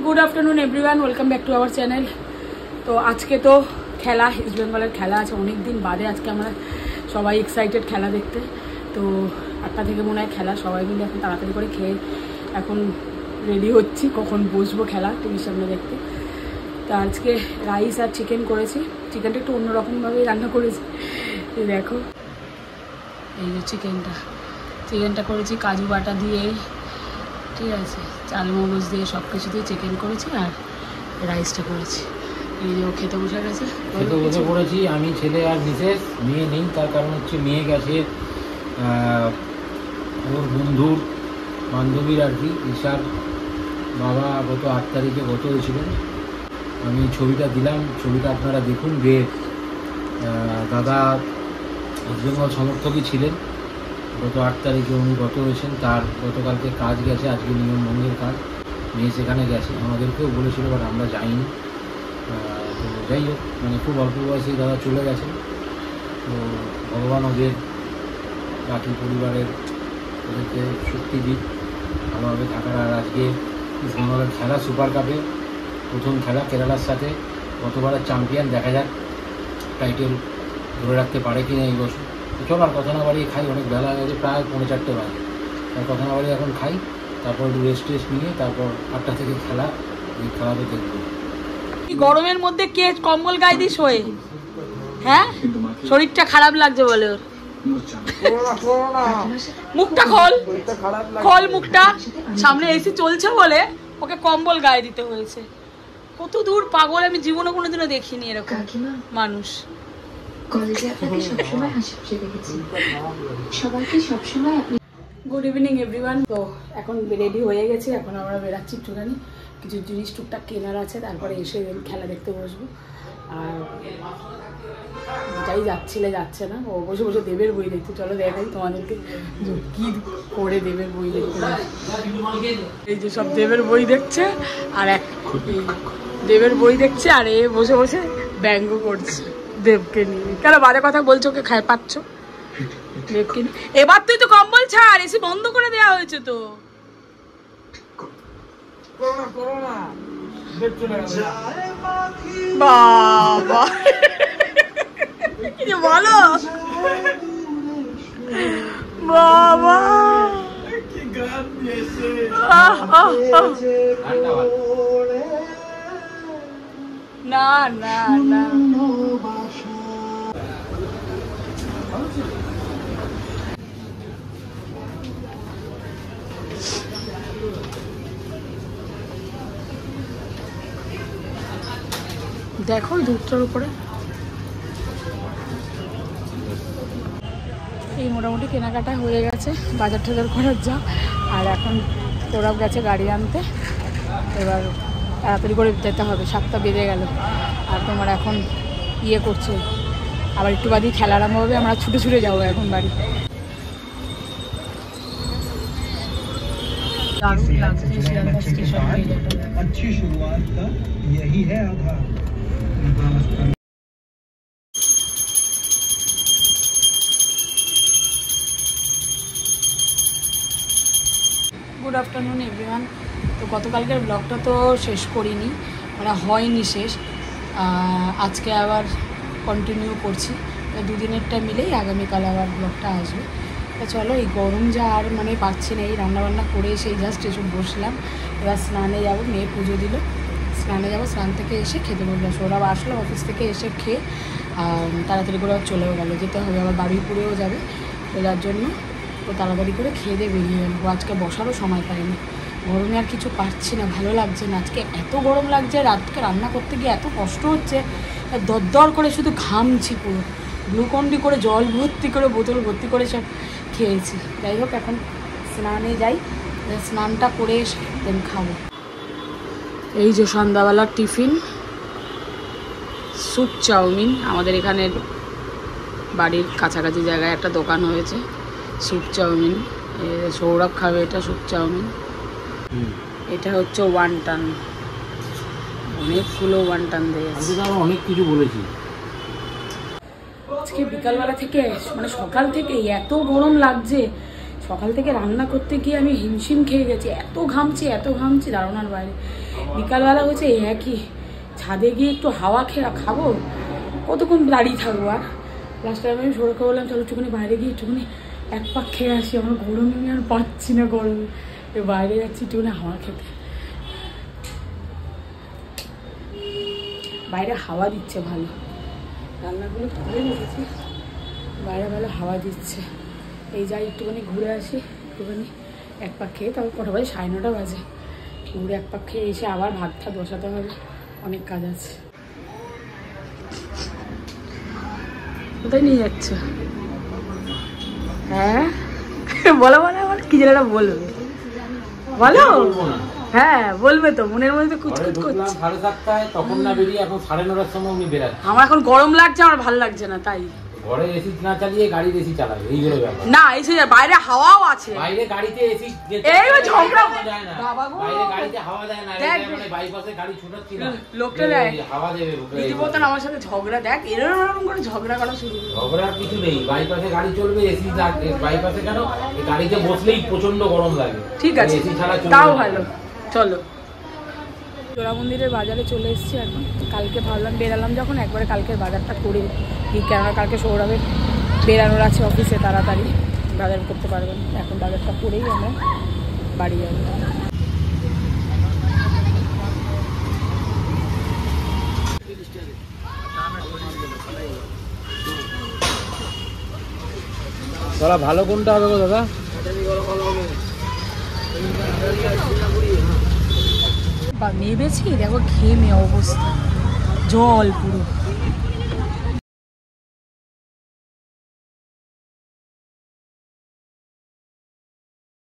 Good afternoon everyone, welcome back to our channel. तो आज के तो खेला इस्ट बेंगलेर खेला আছে অনেক দিন বাদে আজকে আমরা সবাই এক্সাইটেড খেলা দেখতে। তো 8টা থেকে মনে হয় খেলা, সবাই মিলে এখন তাড়াতাড়ি করে খেয়ে এখন রেডি হচ্ছি কখন বসবো খেলা টিভির সামনে দেখতে। তো আজকে রাইস আর চিকেন করেছি, চিকেনটা একটু অন্যরকমভাবেই রান্না করেছি। দেখো এই যে চিকেনটা করেছি কাজু বাটা দিয়ে, ঠিক আছে, চাল মগজ দিয়ে সব কিছু দিয়ে চিকেন করেছি আর রাইসটা করেছি। এই যে ও খেতে বসে গেছে, বসে পড়েছি আমি, ছেলে আর মিসেস। মেয়ে নেই, তার কারণ হচ্ছে মেয়ে গেছে ওর বন্ধুর বান্ধবীর আর কি, ঈশার বাবা গত 8 তারিখে গত হয়েছিলেন। আমি ছবিটা দিলাম, ছবিটা আপনারা দেখুন যে দাদা ওয়েস্ট বেঙ্গল সমর্থকই ছিলেন। গত 8 তারিখে উনি গত হয়েছেন, তার গতকালকে কাজ গেছে, আজকে নিয়মভঙ্গের কাজ, মেয়ে সেখানে গেছে, আমাদেরকেও বলেছিল বাট আমরা যাইনি। তো যাই হোক, মানে খুব অল্প বয়সেই দাদা চলে গেছেন। তো ভগবান ওদের বাকি পরিবারের ওদেরকে শক্তি দিক, ভালোভাবে থাকার। আর আজকে ইস্ট বেঙ্গলের খেলা সুপার কাপে প্রথম খেলা কেরালার সাথে, গতবারের চ্যাম্পিয়ন, দেখা যাক টাইটেল ধরে রাখতে পারে কি না এই বছর। তো চলো আর কথা না বাড়িয়ে খাই, অনেক বেলা হয়ে গেছে, প্রায় 4:45 বাজে। তার কথা না বাড়িয়ে এখন খাই, তারপর একটু রেস্ট নিয়ে তারপর 8টা থেকে খেলা, এই খেলাতে দেখবো। গরমের মধ্যে কে কম্বল গায়ে দিয়ে শোয়ে? হ্যাঁ, শরীরটা খারাপ লাগছে বলে ওর। মুখটা খোল মুখটা, সামনে এসি চলছে বলে ওকে কম্বল গায়ে দিতে হয়েছে। কত দূর পাগল, আমি জীবনে কোনোদিনও দেখিনি এরকম মানুষ। Good evening everyone. তো এখন রেডি হয়ে গেছে, এখন আমরা বেরাচ্ছি একটুখানি, কিছু জিনিস টুকটাক কেনার আছে, তারপরে এসে খেলা দেখতে বসবো। আর যাই যাচ্ছে না, ও বসে বসে দেবের বই দেখতে। চলো দেখাই তোমাদেরকে কি করে দেবের বই দেখতে। এই যে সব দেবের বই দেখছে, আর এক দেবের বই দেখছে, আর এ বসে বসে ব্যঙ্গ করছে দেবকে নিয়ে। কেন বাজে কথা বলছো, ওকে খায় পাচ্ছ দেবকে নিয়ে? এবার তুই তো কম্বল ছাড়, এসে বন্ধ করে দেওয়া হয়েছে তো। বাবা কি বলো বাবা, না না না, দেখো দুধটার উপরে। এই মোটামুটি কেনাকাটা হয়ে গেছে, বাজার টাজার করার যা। আর এখন তোরাও গেছে গাড়ি আনতে, এবার তাড়াতাড়ি করে যেতে হবে, 7টা বেজে গেল। আর তোমার এখন করছে, আবার একটু বাদেই খেলা আরম্ভ হবে, আমরা ছুটে যাবো এখন বাড়ি। দারুণ লাগছে শিয়ালদা স্টেশন এরিয়াটা। अच्छी शुरुआत का यही है आधार। Good afternoon everyone. তো গতকালকের ব্লগটা তো শেষ করিনি, মানে হয়নি শেষ, আজকে আবার কন্টিনিউ করছি। 2 দিনেরটা মিলেই আগামীকাল আবার ব্লগটা আসবে। তো চলো, এই গরম যা আর মানে পাচ্ছি না, এই রান্নাবান্না করে সেই জাস্ট এসব বসলাম। এবার স্নানে যাবো, মেয়ে পুজো দিল, স্নানে যাবো, স্নান থেকে এসে খেতে বসবো। ওরা আসলো অফিস থেকে এসে খেয়ে তাড়াতাড়ি করে আবার চলেও গেলো, যেতে হবে আবার বারুইপুরেও যাবে, তো যার জন্য তো তাড়াতাড়ি করে খেয়ে দিয়ে বেরিয়ে গেল। আজকে বসারও সময় পাইনি, গরমে আর কিছু পারছি না, ভালো লাগছে না। আজকে এত গরম লাগছে, রাতকে রান্না করতে গিয়ে এত কষ্ট হচ্ছে, দরদর করে শুধু ঘামছি পুরো। গ্লুকন্ডি করে জল ভর্তি করে বোতল ভর্তি করে সব খেয়েছি। যাই হোক, এখন স্নানে যাই, স্নানটা করে এসে দেন খাবো। এই যে সন্ধ্যাবেলার টিফিন, স্যুপ চাউমিন। আমাদের এখানে বাড়ির কাছাকাছি জায়গায় একটা দোকান হয়েছে, স্যুপ চাউমিন। সৌরভ খাবে এটা, স্যুপ চাউমিন। এটা হচ্ছে ওয়ান্টান, অনেকগুলো ওয়ান্টান দিয়েছে। অনেক কিছু বলেছি। আজকে বিকালবেলা থেকে, মানে সকাল থেকে এত গরম লাগছে, সকাল থেকে রান্না করতে গিয়ে আমি হিমশিম খেয়ে গেছি, এত ঘামছি ধারণার বাইরে। বিকালবেলা হচ্ছে একই, ছাদে গিয়ে একটু হাওয়া খাবো, কতক্ষণ দাঁড়িয়ে থাকবো। আর লাস্ট টাইম আমি সৌরভকে বললাম চলো একটুখানি বাইরে গিয়ে একটুখানি এক পাক খেয়ে আসি, আমার গরমে আমি আর পাচ্ছি না, গরমে বাইরে যাচ্ছি একটুখানি হাওয়া খেতে। বাইরে হাওয়া দিচ্ছে ভালো, রান্নাগুলো করে রেখেছি, বাইরে ভালো হাওয়া দিচ্ছে। এই যাই একটুখানি ঘুরে আসি, একটুখানি এক পাক খেয়ে, তারপর কটা বাজে 9:30 বাজে, ঘুরে এক পাক খেয়ে এসে আবার ভাত ঠাত বসাতে হবে, অনেক কাজ আছে। কোথায় নিয়ে যাচ্ছ? হ্যাঁ বলো বলো বলো, কি যেটা বলবে বলো। হ্যাঁ বলবে তো, মনের মধ্যে কুচকুচ করছে। 7:30 তখন না বেরিয়ে এখন 9:30-র সময় উনি বেরাচ্ছে। আমার এখন গরম লাগছে, আমার ভালো লাগছে না, তাই ঘরে এসি না চালিয়ে গাড়ি এসি চালাবে, এই হলো ব্যাপার। না এসে বাইরে হাওয়াও আছে, বাইরে গাড়িতে এসি এই ঝগড়া যায় না, বাবা গো, বাইরে গাড়িতে হাওয়া দেয় না, মানে বাইপাসে গাড়ি ছুটাচ্ছি না, লোকটা হাওয়া দেবে। রীতিমতন আমার সাথে ঝগড়া, দেখ এরকম করে ঝগড়া করা শুরু। ঝগড়ার কিছু নেই, বাইপাসে গাড়ি চলবে, এসি বাইপাসে কেন, গাড়িতে বসলেই প্রচন্ড গরম লাগে। ঠিক আছে, এসি ছাড়া তাও ভালো। চলো জোড়া মন্দিরের বাজারে চলে এসেছি এখন। কালকে ভাবলাম বেরালাম যখন, একবারে কালকের বাজারটা করে দিই, কেননা কালকে সৌরভের বেরানোর আছে অফিসে, তাড়াতাড়ি বাজার করতে পারবেন। এখন বাজারটা করেই আমরা বাড়ি যাব। দাদা ভালো কোনটা হবে গো দাদা? বা নেবেছি, দেখো ঘেমে অবস্থা, জল পুরো।